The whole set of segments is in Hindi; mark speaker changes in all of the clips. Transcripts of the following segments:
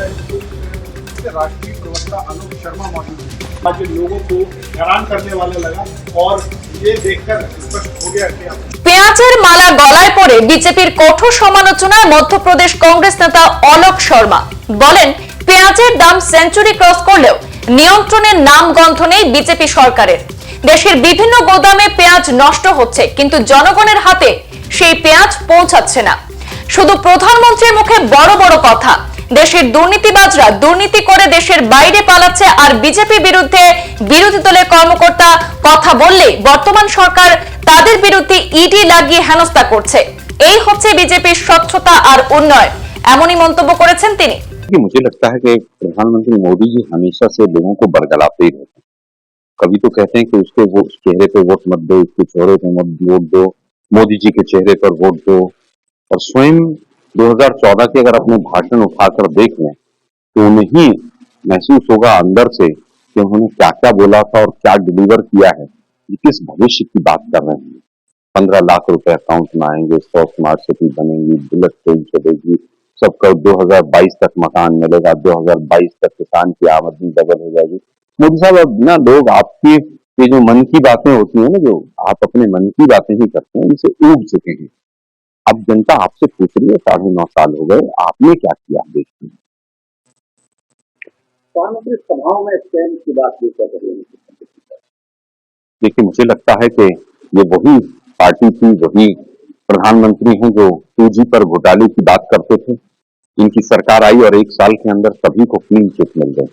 Speaker 1: राष्ट्रीय प्रवक्ता अनूप शर्मा मौजूद है। आज लोगों को हैरान करने वाला लगा और ये देखकर स्पष्ट हो गया कि
Speaker 2: পেঁয়াজের মালা গলায় পড়ে বিজেপির কঠোর সমালোচনায় মধ্যপ্রদেশ কংগ্রেস নেতা অলোক শর্মা বলেন, পেঁয়াজের দাম সেঞ্চুরি ক্রস করলেও নিয়ন্ত্রণের নামগন্ধ নেই বিজেপি সরকারের। দেশের বিভিন্ন গোদামে পেঁয়াজ নষ্ট হচ্ছে, কিন্তু জনগণের হাতে সেই পেঁয়াজ পৌঁছাচ্ছে না। শুধু প্রধানমন্ত্রীর মুখে বড় বড় কথা, দেশের দুর্নীতিবাজরা দুর্নীতি করে দেশের বাইরে পালাচ্ছে, আর বিজেপি বিরুদ্ধে বিরোধী দলের কর্মকর্তা কথা বললে বর্তমান সরকার তাদের বিরুদ্ধে ইডি লাগিয়ে হেনস্থা করছে। এই হচ্ছে বিজেপির স্বচ্ছতা আর উন্নয়ন, এমনই মন্তব্য করেছেন তিনি।
Speaker 3: मुझे लगता है कि प्रधानमंत्री मोदी जी हमेशा से लोगों को बरगलाते ही रहते हैं। कभी तो कहते हैं कि उसके वो चेहरे पे वोट मत दो, उसके चेहरे पे मत वोट दो, मोदी जी के चेहरे पर वोट दो, और स्वयं 2014 के अगर अपने भाषण उठाकर देख लें तो उन्हें महसूस होगा अंदर से कि उन्होंने क्या क्या बोला था और क्या डिलीवर किया है, किस भविष्य की बात कर रहे हैं। 15 लाख रुपए अकाउंट में आएंगे, 100 स्मार्ट सिटी बनेंगी, बुलेट ट्रेन चलेगी, सबको 2022 तक मकान मिलेगा, 2022 तक किसान की आमदनी डबल हो जाएगी। मोदी साहब, अब ना लोग आपकी ये जो मन की बातें होती है ना, जो आप अपने मन की बातें ही करते हैं, इनसे ऊब चुके हैं। अब जनता आपसे पूछ रही है, 9.5 साल हो गए, आपने क्या किया देश में?
Speaker 1: प्रधानमंत्री सभाओं में स्कैम की बात भी कर रहे हैं।
Speaker 3: देखिए, मुझे लगता है कि ये वही पार्टी थी, वही प्रधानमंत्री हैं जो 2G पर घोटाले की बात करते थे। इनकी सरकार आई और 1 साल के अंदर सभी को क्लीन चिट मिल गई।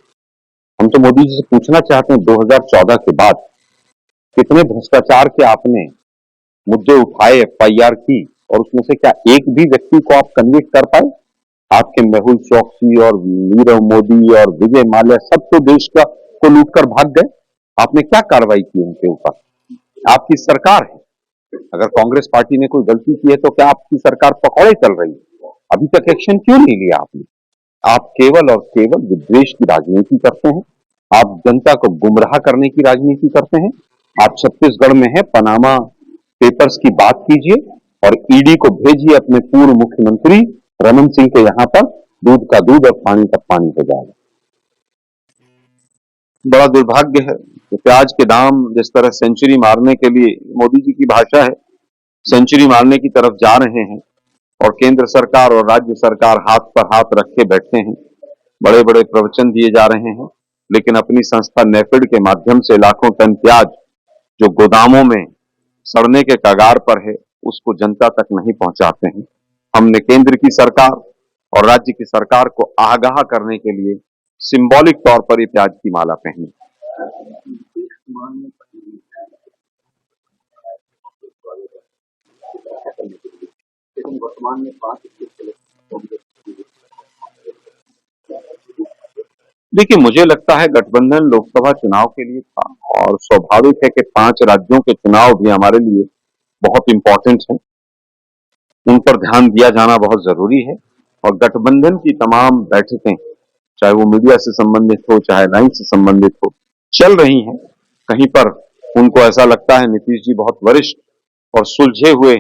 Speaker 3: हम तो मोदी जी से पूछना चाहते हैं, 2014 के बाद कितने भ्रष्टाचार के आपने मुद्दे उठाए, FIR की, और उसमें से क्या एक भी व्यक्ति को आप कन्विक्ट कर पाए? आपके मेहुल चौकसी और नीरव मोदी और विजय माल्या सब तो देश का को लूट कर भाग गए। आपने क्या कार्रवाई की उनके ऊपर? आपकी सरकार है, अगर कांग्रेस पार्टी ने कोई गलती की है तो क्या आपकी सरकार पकौड़े चल रही है? अभी तक एक्शन क्यों नहीं लिया आपने? आप केवल और केवल विद्वेष की राजनीति करते हैं, आप जनता को गुमराह करने की राजनीति करते हैं। आप छत्तीसगढ़ में है, पनामा पेपर्स की बात कीजिए और ईडी को भेजिए अपने पूर्व मुख्यमंत्री रमन सिंह के यहाँ पर, दूध का दूध और पानी का पानी हो जाएगा। बड़ा दुर्भाग्य है कि प्याज के दाम जिस तरह सेंचुरी मारने के लिए, मोदी जी की भाषा है, सेंचुरी मारने की तरफ जा रहे हैं और केंद्र सरकार और राज्य सरकार हाथ पर हाथ रखे बैठे हैं। बड़े बड़े प्रवचन दिए जा रहे हैं, लेकिन अपनी संस्था नेफेड के माध्यम से लाखों टन प्याज जो गोदामों में सड़ने के कगार पर है, उसको जनता तक नहीं पहुंचाते हैं। हमने केंद्र की सरकार और राज्य की सरकार को आगाह करने के लिए सिंबॉलिक तौर पर ये प्याज की माला पहनी।
Speaker 1: वर्तमान में 5
Speaker 3: देखिए, मुझे लगता है गठबंधन लोकसभा चुनाव के लिए था और स्वाभाविक है कि 5 राज्यों के चुनाव भी हमारे लिए बहुत इंपॉर्टेंट है, उन पर ध्यान दिया जाना बहुत जरूरी है। और गठबंधन की तमाम बैठकें, चाहे वो मीडिया से संबंधित हो, चाहे लाइन से संबंधित हो, चल रही हैं। कहीं पर उनको ऐसा लगता है नीतीश जी बहुत वरिष्ठ और सुलझे हुए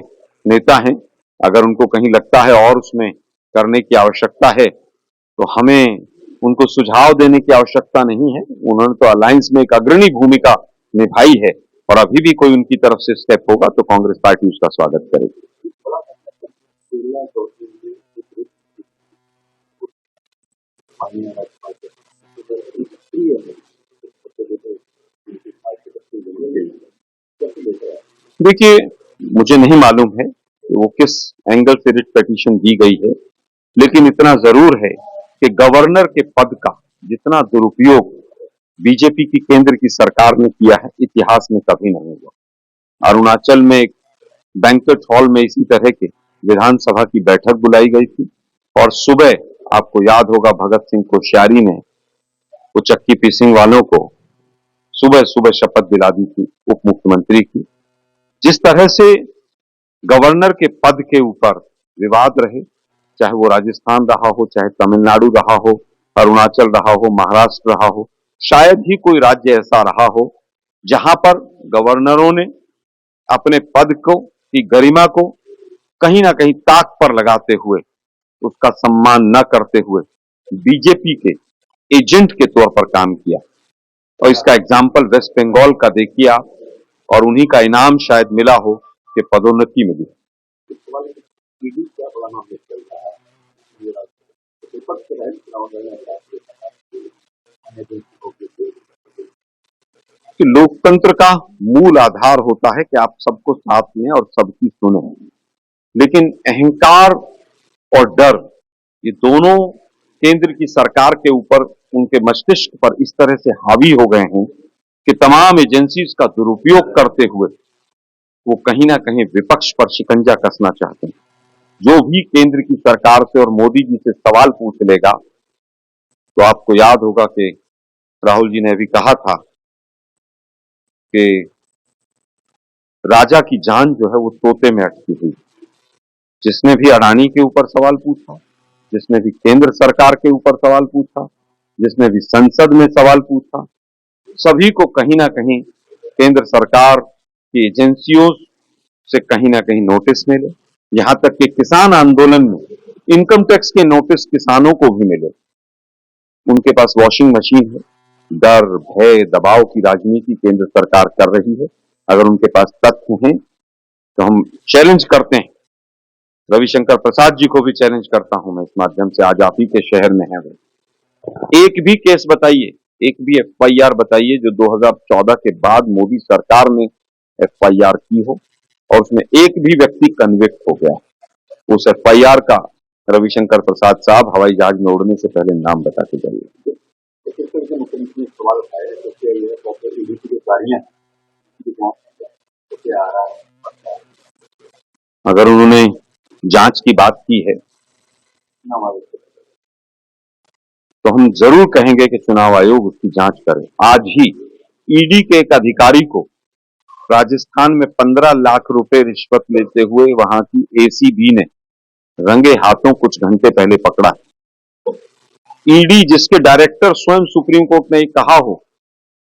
Speaker 3: नेता हैं, अगर उनको कहीं लगता है और उसमें करने की आवश्यकता है तो हमें उनको सुझाव देने की आवश्यकता नहीं है। उन्होंने तो अलायंस में एक अग्रणी भूमिका निभाई है और अभी भी कोई उनकी तरफ से स्टेप होगा तो कांग्रेस पार्टी उसका स्वागत करेगी। देखिए, मुझे नहीं मालूम है कि वो किस एंगल से रिट पिटीशन दी गई है, लेकिन इतना जरूर है कि गवर्नर के पद का जितना दुरुपयोग बीजेपी की केंद्र की सरकार ने किया है, इतिहास में कभी नहीं हुआ। अरुणाचल में एक बैंक्वेट हॉल में इसी तरह के विधानसभा की बैठक बुलाई गई थी और सुबह आपको याद होगा भगत सिंह कोश्यारी ने वो चक्की पीसिंग वालों को सुबह सुबह शपथ दिला दी थी उप मुख्यमंत्री की। जिस तरह से गवर्नर के पद के ऊपर विवाद रहे, चाहे वो राजस्थान रहा हो, चाहे तमिलनाडु रहा हो, अरुणाचल रहा हो, महाराष्ट्र रहा हो, शायद ही कोई राज्य ऐसा रहा हो जहां पर गवर्नरों ने अपने पद को की गरिमा को कहीं ना कहीं ताक पर लगाते हुए, उसका सम्मान न करते हुए बीजेपी के एजेंट के तौर पर काम किया। और इसका एग्जाम्पल वेस्ट बंगाल का देखिए आप, और उन्हीं का इनाम शायद मिला हो कि पदोन्नति मिली। कि लोकतंत्र का मूल आधार होता है कि आप सबको साथ में और सबकी सुने, लेकिन अहंकार और डर ये दोनों केंद्र की सरकार के ऊपर, उनके मस्तिष्क पर इस तरह से हावी हो गए हैं कि तमाम एजेंसीज का दुरुपयोग करते हुए वो कहीं ना कहीं विपक्ष पर शिकंजा कसना चाहते हैं। जो भी केंद्र की सरकार से और मोदी जी से सवाल पूछ लेगा, तो आपको याद होगा कि राहुल जी ने अभी कहा था कि राजा की जान जो है वो तोते में अटकी हुई। जिसने भी अडानी के ऊपर सवाल पूछा, जिसने भी केंद्र सरकार के ऊपर सवाल पूछा, जिसने भी संसद में सवाल पूछा, सभी को कहीं ना कहीं केंद्र सरकार की एजेंसियों से कहीं ना कहीं नोटिस मिले। यहां तक कि किसान आंदोलन में इनकम टैक्स के नोटिस किसानों को भी मिले। उनके पास वॉशिंग मशीन है। डर, भय, दबाव की राजनीति केंद्र सरकार कर रही है। अगर उनके पास तथ्य हैं तो हम चैलेंज करते हैं। रविशंकर प्रसाद जी को भी चैलेंज करता हूं मैं इस माध्यम से, आज आप ही के शहर में है वो। एक भी केस बताइए, एक भी एफआईआर बताइए जो 2014 के बाद मोदी सरकार ने एफआईआर की हो और उसमें एक भी व्यक्ति कन्विक्ट हो गया। उस एफआईआर का रविशंकर प्रसाद साहब हवाई जहाज में उड़ने से पहले नाम बता के जाइए।
Speaker 4: मुख्यमंत्री ने सवाल उठाया
Speaker 3: अगर उन्होंने जांच की बात की है तो हम जरूर कहेंगे कि चुनाव आयोग उसकी जांच करे। आज ही ईडी के एक अधिकारी को राजस्थान में 15 लाख रुपए रिश्वत लेते हुए वहां की एसीबी ने रंगे हाथों कुछ घंटे पहले पकड़ा। ईडी जिसके डायरेक्टर स्वयं सुप्रीम कोर्ट ने कहा हो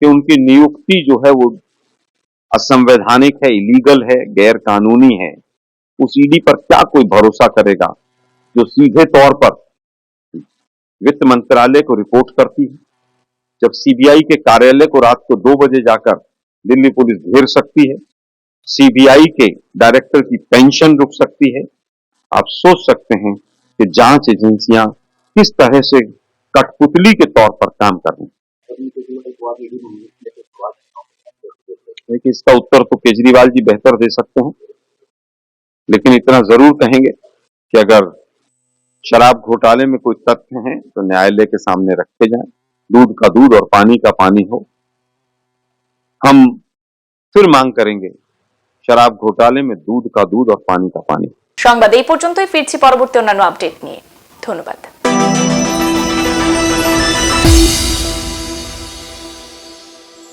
Speaker 3: कि उनकी नियुक्ति जो है वो असंवैधानिक है, इलीगल है, गैर कानूनी है, उस ईडी पर क्या कोई भरोसा करेगा जो सीधे तौर पर वित्त मंत्रालय को रिपोर्ट करती है। जब सीबीआई के कार्यालय को रात को 2 बजे जाकर दिल्ली पुलिस घेर सकती है, सीबीआई के डायरेक्टर की पेंशन रुक सकती है, आप सोच सकते हैं कि जांच एजेंसियां किस तरह से कठपुतली के तौर पर काम कर रही हैं। इसका उत्तर तो केजरीवाल जी बेहतर दे सकते हैं, लेकिन इतना जरूर कहेंगे कि अगर शराब घोटाले में कोई तथ्य हैं तो न्यायालय के सामने रखे जाएं, दूध का दूध और पानी का पानी हो। हम फिर मांग करेंगे शराब घोटाले में दूध का दूध और पानी का पानी।
Speaker 2: সংবাদ এই পর্যন্তই, ফিরছি পরবর্তী অন্যান্য আপডেট নিয়ে। ধন্যবাদ।